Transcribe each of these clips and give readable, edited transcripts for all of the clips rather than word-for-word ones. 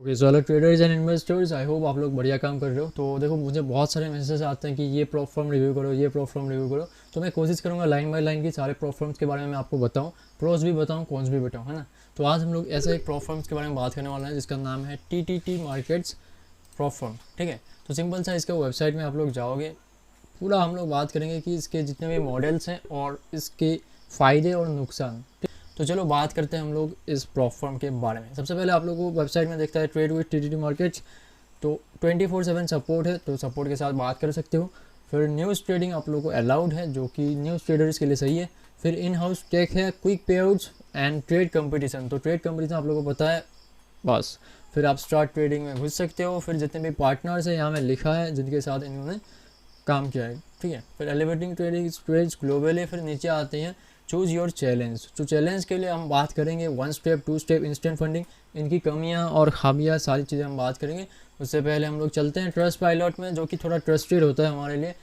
Okay so hello traders and investors, I hope आप लोग बढ़िया काम कर रहे हो। तो देखो, मुझे बहुत सारे मैसेजेस आते हैं कि ये प्रॉप फर्म रिव्यू करो, ये प्रॉप फर्म रिव्यू करो। तो मैं कोशिश करूंगा लाइन बाय लाइन की सारे प्रॉप फर्म्स के बारे में मैं आपको बताऊं, प्रोस भी बताऊं, कॉन्स भी बताऊं, है ना। तो आज हम लोग ऐसे एक प्रॉप फर्म्स के बारे में बात करने वाले हैं जिसका नाम है टी मार्केट्स प्रॉप फर्म। ठीक है, तो सिंपल सा इसका वेबसाइट में आप लोग जाओगे, पूरा हम लोग बात करेंगे कि इसके जितने भी मॉडल्स हैं और इसके फ़ायदे और नुकसान। तो चलो बात करते हैं हम लोग इस प्रॉप फर्म के बारे में। सबसे पहले आप लोग को वेबसाइट में देखता है ट्रेड विद टी मार्केट्स। तो 24/7 सपोर्ट है, तो सपोर्ट के साथ बात कर सकते हो। फिर न्यूज़ ट्रेडिंग आप लोगों को अलाउड है, जो कि न्यूज़ ट्रेडर्स के लिए सही है। फिर इन हाउस टेक है, क्विक पे आउट्स एंड ट्रेड कंपटीशन। तो ट्रेड कंपटीशन आप लोगों को पता है बस। फिर आप स्टार्ट ट्रेडिंग में घुस सकते हो। फिर जितने भी पार्टनर्स हैं यहाँ में लिखा है जिनके साथ इन्होंने काम किया है, ठीक है। फिर एलिवेटिंग ट्रेडिंग ट्रेड्स ग्लोबली। फिर नीचे आते हैं चूज़ योर चैलेंज। तो चैलेंज के लिए हम बात करेंगे 1 स्टेप 2 स्टेप इंस्टेंट फंडिंग, इनकी कमियां और खामियां सारी चीज़ें हम बात करेंगे। उससे पहले हम लोग चलते हैं ट्रस्ट पायलट में, जो कि थोड़ा ट्रस्टेड होता है हमारे लिए।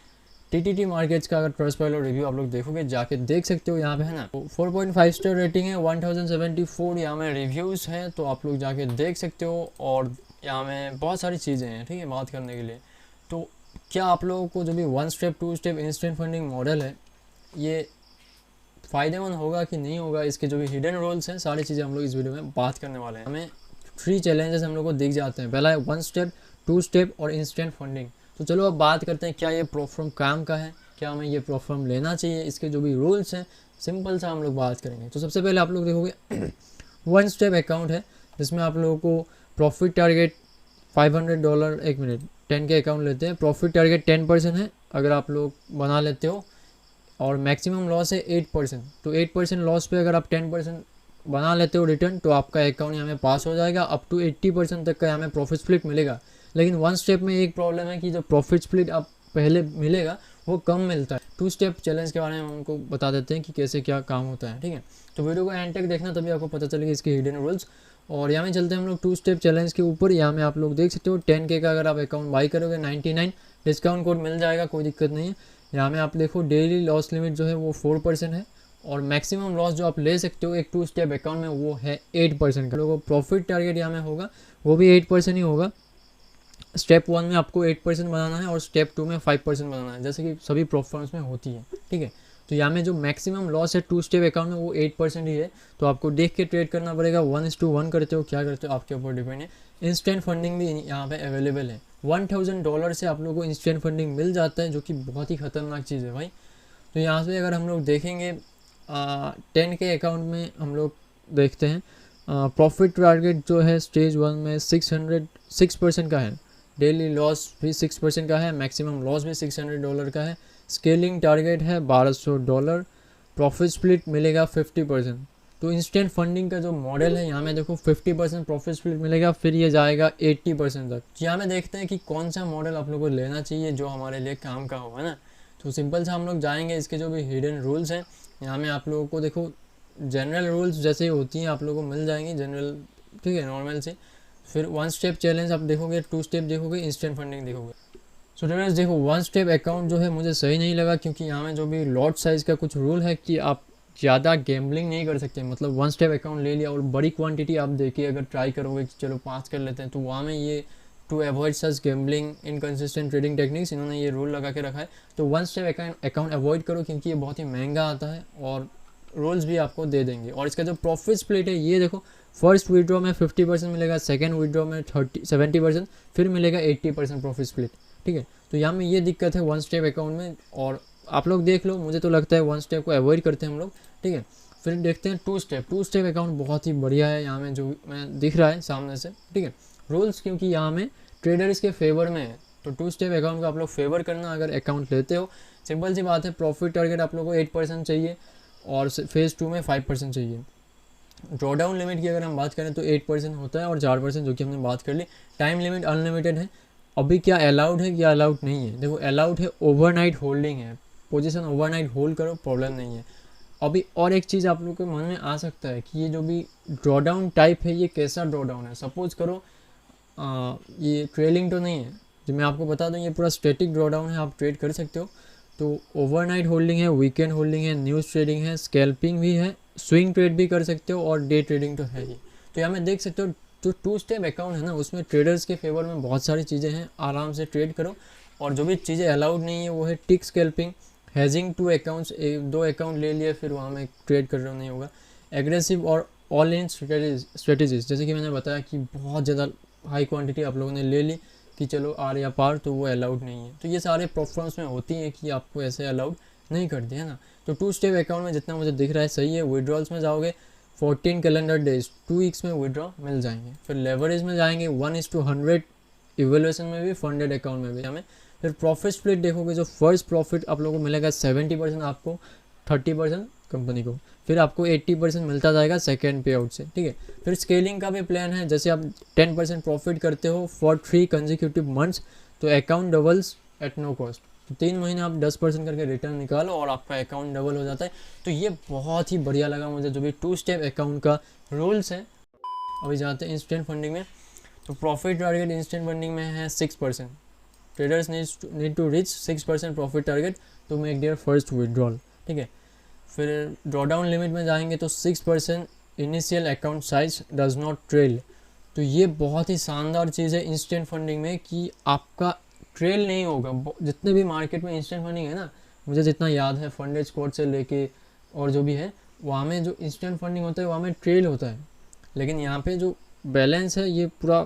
टी मार्केट्स का अगर ट्रस्ट पायलट रिव्यू आप लोग देखोगे, जाके देख सकते हो यहाँ पे, है ना। 4.5 स्टार रेटिंग है, 1074 यहाँ में रिव्यूज़ हैं, तो आप लोग जाके देख सकते हो। और यहाँ में बहुत सारी चीज़ें हैं, ठीक है, बात करने के लिए। तो क्या आप लोगों को जो भी 1 step 2 step instant funding model है, ये फ़ायदेमंद होगा कि नहीं होगा, इसके जो भी हिडन रोल्स हैं, सारी चीज़ें हम लोग इस वीडियो में बात करने वाले हैं। हमें 3 चैलेंजेस हम लोग को दिख जाते हैं। पहला है 1 स्टेप 2 स्टेप और इंस्टेंट फंडिंग। तो चलो अब बात करते हैं क्या ये प्रॉप फर्म काम का है, क्या हमें ये प्रॉप फर्म लेना चाहिए, इसके जो भी रूल्स हैं सिंपल सा हम लोग बात करेंगे। तो सबसे पहले आप लोग देखोगे 1 स्टेप अकाउंट है, जिसमें आप लोगों को प्रॉफिट टारगेट $500, एक मिनट, 10 के अकाउंट लेते हैं। प्रॉफिट टारगेट 10% है अगर आप लोग बना लेते हो, और मैक्सिमम लॉस है 8%। तो 8% लॉस पे अगर आप 10% बना लेते हो रिटर्न, तो आपका अकाउंट यहाँ में पास हो जाएगा। अप टू 80% तक का यहाँ में प्रॉफिट स्प्लिट मिलेगा। लेकिन 1 स्टेप में एक प्रॉब्लम है कि जो प्रॉफिट स्प्लिट आप पहले मिलेगा वो कम मिलता है। 2 स्टेप चैलेंज के बारे में हम उनको बता देते हैं कि कैसे क्या काम होता है, ठीक है। तो वीडियो को एंड तक देखना, तभी आपको पता चलेगा इसके हिडन रूल्स। और यहाँ में चलते हैं हम लोग 2 स्टेप चैलेंज के ऊपर। यहाँ में आप लोग देख सकते हो 10K का अगर आप अकाउंट बाई करोगे 99 डिस्काउंट कोड मिल जाएगा, कोई दिक्कत नहीं है। यहाँ में आप देखो डेली लॉस लिमिट जो है वो 4% है, और मैक्सिमम लॉस जो आप ले सकते हो एक 2 स्टेप अकाउंट में वो है 8% का। लोगों को प्रॉफिट टारगेट यहाँ में होगा वो भी 8% ही होगा। स्टेप 1 में आपको 8% बनाना है और स्टेप 2 में 5% बनाना है, जैसे कि सभी प्रॉप फर्म्स में होती है, ठीक है। तो यहाँ में जो मैक्सिमम लॉस है 2 स्टेप अकाउंट में वो 8% ही है। तो आपको देख के ट्रेड करना पड़ेगा। 1:1 करते हो, क्या करते हो, आपके ऊपर डिपेंड है। इंस्टेंट फंडिंग भी यहाँ पे अवेलेबल है। $1000 से आप लोगों को इंस्टेंट फंडिंग मिल जाता है, जो कि बहुत ही खतरनाक चीज़ है भाई। तो यहाँ से अगर हम लोग देखेंगे 10 के अकाउंट में हम लोग देखते हैं प्रॉफिट टारगेट जो है स्टेज 1 में 6% का है। डेली लॉस भी 6% का है, मैक्सिमम लॉस भी $600 का है। स्केलिंग टारगेट है $1200। प्रॉफिट स्प्लिट मिलेगा 50%। तो इंस्टेंट फंडिंग का जो मॉडल है, यहाँ में देखो 50% प्रॉफिट स्प्लिट मिलेगा, फिर ये जाएगा 80% तक। यहाँ में देखते हैं कि कौन सा मॉडल आप लोगों को लेना चाहिए जो हमारे लिए काम का हो, है ना। तो सिंपल सा हम लोग जाएंगे, इसके जो भी हिडन रूल्स हैं यहाँ में आप लोगों को देखो जनरल रूल्स जैसे होती हैं आप लोगों को मिल जाएंगी जनरल, ठीक है, नॉर्मल से। फिर 1 स्टेप चैलेंज आप देखोगे, 2 स्टेप देखोगे, इंस्टेंट फंडिंग देखोगे। सो ट्रेडर्स देखो 1 स्टेप अकाउंट जो है मुझे सही नहीं लगा, क्योंकि यहाँ में जो भी लॉट साइज़ का कुछ रूल है कि आप ज़्यादा गैम्बलिंग नहीं कर सकते। मतलब 1 स्टेप अकाउंट ले लिया और बड़ी क्वांटिटी आप देखिए अगर ट्राई करोगे कि चलो 5 कर लेते हैं, तो वहाँ में ये to avoid such gambling inconsistent trading techniques, इन्होंने ये रूल लगा के रखा है। तो 1 स्टेप अकाउंट अवॉइड करो, क्योंकि ये बहुत ही महंगा आता है और रोल्स भी आपको दे देंगे। और इसका जो प्रॉफिट स्प्लिट है ये देखो, फर्स्ट विड्रॉ में 50% मिलेगा, सेकंड विड्रॉ में 70%, फिर मिलेगा 80% प्रॉफिट स्प्लिट, ठीक है। तो यहाँ में ये दिक्कत है 1 स्टेप अकाउंट में, और आप लोग देख लो, मुझे तो लगता है 1 स्टेप को अवॉइड करते हैं हम लोग, ठीक है। फिर देखते हैं 2 स्टेप। 2 स्टेप अकाउंट बहुत ही बढ़िया है, यहाँ में जो मैं दिख रहा है सामने से, ठीक है। रूल्स क्योंकि यहाँ में ट्रेडर्स के फेवर में है, तो 2 स्टेप अकाउंट का आप लोग फेवर करना अगर अकाउंट लेते हो। सिंपल सी बात है, प्रॉफिट टारगेट आप लोग को 8% चाहिए और फेज़ 2 में 5% चाहिए। ड्रॉडाउन लिमिट की अगर हम बात करें तो 8% होता है और 4% जो कि हमने बात कर ली। टाइम लिमिट अनलिमिटेड है। अभी क्या अलाउड है, क्या अलाउड नहीं है, देखो अलाउड है, ओवरनाइट होल्डिंग है, पोजीशन ओवरनाइट होल्ड करो, प्रॉब्लम नहीं है। अभी और एक चीज़ आप लोग के मन में आ सकता है कि ये जो भी ड्रॉडाउन टाइप है ये कैसा ड्रॉडाउन है। सपोज करो ये ट्रेलिंग तो नहीं है, जो मैं आपको बता दूं ये पूरा स्टैटिक ड्रॉडाउन है, आप ट्रेड कर सकते हो। तो ओवरनाइट होल्डिंग है, वीकेंड होल्डिंग है, न्यूज़ ट्रेडिंग है, स्कैल्पिंग भी है, स्विंग ट्रेड भी कर सकते हो, और डे ट्रेडिंग तो है ही। तो यहाँ में देख सकते हो जो टू स्टेप अकाउंट है ना, उसमें ट्रेडर्स के फेवर में बहुत सारी चीज़ें हैं, आराम से ट्रेड करो। और जो भी चीज़ें अलाउड नहीं है वो है टिक स्कैल्पिंग, हैजिंग टू अकाउंट्स, दो अकाउंट ले लिए फिर वहाँ में ट्रेड कर रहे हो, नहीं होगा। एग्रेसिव और ऑल इन स्ट्रेटेजीज, जैसे कि मैंने बताया कि बहुत ज़्यादा हाई क्वांटिटी आप लोगों ने ले ली कि चलो आर या पार, तो वो अलाउड नहीं है। तो ये सारे प्रोफॉर्म्स में होती हैं कि आपको ऐसे अलाउड नहीं करते हैं ना। तो टू स्टेप अकाउंट में जितना मुझे दिख रहा है सही है। विड्रॉल्स में जाओगे 14 कैलेंडर डेज 2 वीक्स में विड्रॉ मिल जाएंगे। फिर लेवरेज में जाएंगे 1:100, इवेल्यूएशन में भी, फंडेड अकाउंट में भी हमें। फिर प्रॉफिट स्प्लिट देखोगे, जो फर्स्ट प्रॉफिट आप लोगों को मिलेगा 70% आपको, 30% कंपनी को, फिर आपको 80% मिलता जाएगा सेकेंड पे आउट से, ठीक है। फिर स्केलिंग का भी प्लान है, जैसे आप 10% प्रॉफिट करते हो फॉर 3 कंजिक्यूटिव मंथ्स, तो account doubles at no cost. तो 3 महीने आप 10% करके रिटर्न निकालो और आपका अकाउंट डबल हो जाता है। तो ये बहुत ही बढ़िया लगा मुझे जो भी टू स्टेप अकाउंट का रूल्स है। अभी जाते हैं इंस्टेंट फंडिंग में। तो प्रॉफिट टारगेट इंस्टेंट फंडिंग में है 6%। Traders need to reach 6% profit target to make their first withdrawal, ठीक है। फिर ड्रॉडाउन लिमिट में जाएंगे तो 6% initial account size does not trail. तो ये बहुत ही शानदार चीज़ है इंस्टेंट फंडिंग में कि आपका ट्रेल नहीं होगा। जितने भी मार्केट में इंस्टेंट फंडिंग है ना, मुझे जितना याद है फंडेज स्क्वाड से लेके और जो भी है, वहाँ में जो इंस्टेंट फंडिंग होता है वहाँ में ट्रेल होता है, लेकिन यहाँ पे जो बैलेंस है ये पूरा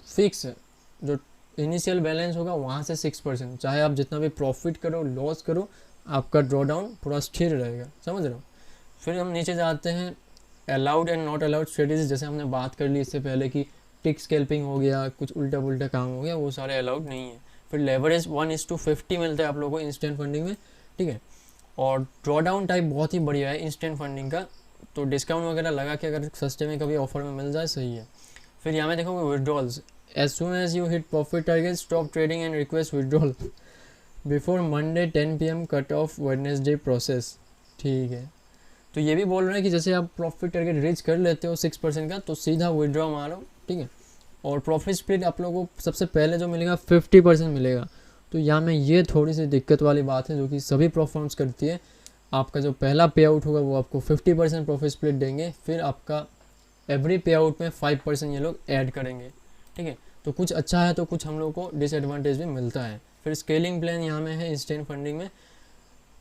फिक्स है। जो इनिशियल बैलेंस होगा वहाँ से 6%, चाहे आप जितना भी प्रॉफिट करो लॉस करो, आपका ड्रॉडाउन पूरा स्थिर रहेगा, समझ रहे हो। फिर हम नीचे जाते हैं allowed and not allowed strategy. जैसे हमने बात कर ली इससे पहले कि टिक स्कैल्पिंग हो गया, कुछ उल्टा पुल्टा काम हो गया, वो सारे अलाउड नहीं है। फिर लेवरेज 1:50 मिलता है आप लोगों को इंस्टेंट फंडिंग में, ठीक है। और ड्रॉडाउन टाइप बहुत ही बढ़िया है इंस्टेंट फंडिंग का, तो डिस्काउंट वगैरह लगा के अगर सस्ते में कभी ऑफर में मिल जाए सही है। फिर यहाँ में देखोगे withdrawals, as soon as you hit profit target stop trading and request withdrawal before Monday 10 PM cut off Wednesday process, ठीक है। तो ये भी बोल रहे हैं कि जैसे आप प्रॉफिट टारगेट रीच कर लेते हो 6% का, तो सीधा विड्रॉ मारो, ठीक है। और प्रॉफिट स्प्लिट आप लोगों को सबसे पहले जो मिलेगा 50% मिलेगा। तो यहाँ में ये थोड़ी सी दिक्कत वाली बात है जो कि सभी प्रोफॉर्म्स करती है। आपका जो पहला पे आउट होगा वो आपको 50% प्रॉफिट स्प्लिट देंगे, फिर आपका एवरी पे आउट में 5% ये लोग ऐड करेंगे, ठीक है। तो कुछ अच्छा है तो कुछ हम लोग को डिसएडवांटेज भी मिलता है। फिर स्केलिंग प्लान यहाँ में है इंस्टेंट फंडिंग में।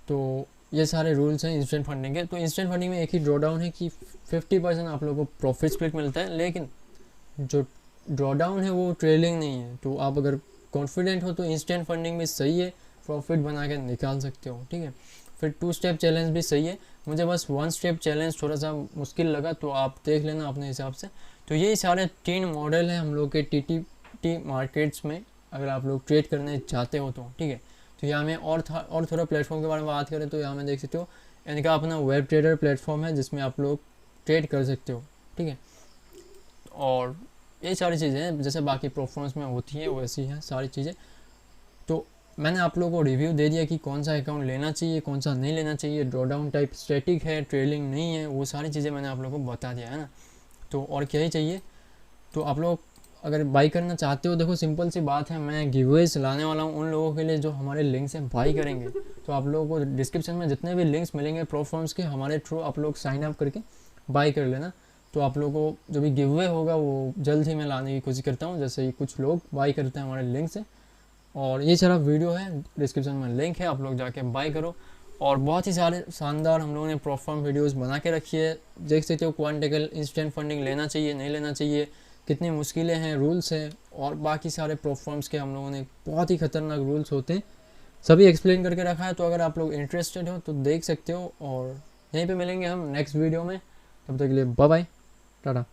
तो ये सारे रूल्स हैं इंस्टेंट फंडिंग के। तो इंस्टेंट फंडिंग में एक ही ड्रॉडाउन है कि 50% आप लोगों को प्रॉफिट स्प्लिट मिलता है, लेकिन जो ड्रॉडाउन है वो ट्रेलिंग नहीं है। तो आप अगर कॉन्फिडेंट हो तो इंस्टेंट फंडिंग भी सही है, प्रॉफिट बना के निकाल सकते हो, ठीक है। फिर 2 स्टेप चैलेंज भी सही है। मुझे बस 1 स्टेप चैलेंज थोड़ा सा मुश्किल लगा, तो आप देख लेना अपने हिसाब से। तो यही सारे 3 मॉडल हैं हम लोग के TTT मार्केट्स में, अगर आप लोग ट्रेड करने चाहते हो तो, ठीक है। तो यहाँ में और थोड़ा प्लेटफॉर्म के बारे में बात करें तो यहाँ में देख सकते हो इनका अपना वेब ट्रेडर प्लेटफॉर्म है जिसमें आप लोग ट्रेड कर सकते हो, ठीक है। और ये सारी चीज़ें हैं जैसे बाकी प्रोफॉर्मेंस में होती है वैसी हैं सारी चीज़ें। तो मैंने आप लोगों को रिव्यू दे दिया कि कौन सा अकाउंट लेना चाहिए कौन सा नहीं लेना चाहिए, ड्रॉडाउन टाइप स्टैटिक है, ट्रेलिंग नहीं है, वो सारी चीज़ें मैंने आप लोगों को बता दिया है ना। तो और क्या ही चाहिए। तो आप लोग अगर बाई करना चाहते हो, देखो सिंपल सी बात है, मैं गिवअवेज लाने वाला हूँ उन लोगों के लिए जो हमारे लिंक से बाई करेंगे। तो आप लोगों को डिस्क्रिप्शन में जितने भी लिंक्स मिलेंगे प्रोफॉर्म्स के, हमारे थ्रू आप लोग साइन अप करके बाई कर लेना। तो आप लोगों को जो भी गिवअवे होगा वो जल्द ही मैं लाने की कोशिश करता हूँ, जैसे ही कुछ लोग बाई करते हैं हमारे लिंक से। और ये सारा वीडियो है, डिस्क्रिप्शन में लिंक है, आप लोग जाके बाई करो। और बहुत ही सारे शानदार हम लोगों ने प्रोफॉर्म वीडियोस बना के रखी है, देख सकते हो। क्वांटिकल इंस्टेंट फंडिंग लेना चाहिए नहीं लेना चाहिए, कितनी मुश्किलें हैं, रूल्स हैं, और बाकी सारे प्रोफॉर्म्स के हम लोगों ने बहुत ही खतरनाक रूल्स होते हैं, सभी एक्सप्लेन करके रखा है। तो अगर आप लोग इंटरेस्टेड हो तो देख सकते हो। और यहीं पे मिलेंगे हम नेक्स्ट वीडियो में, तब तक के लिए बाय बाय, टाटा।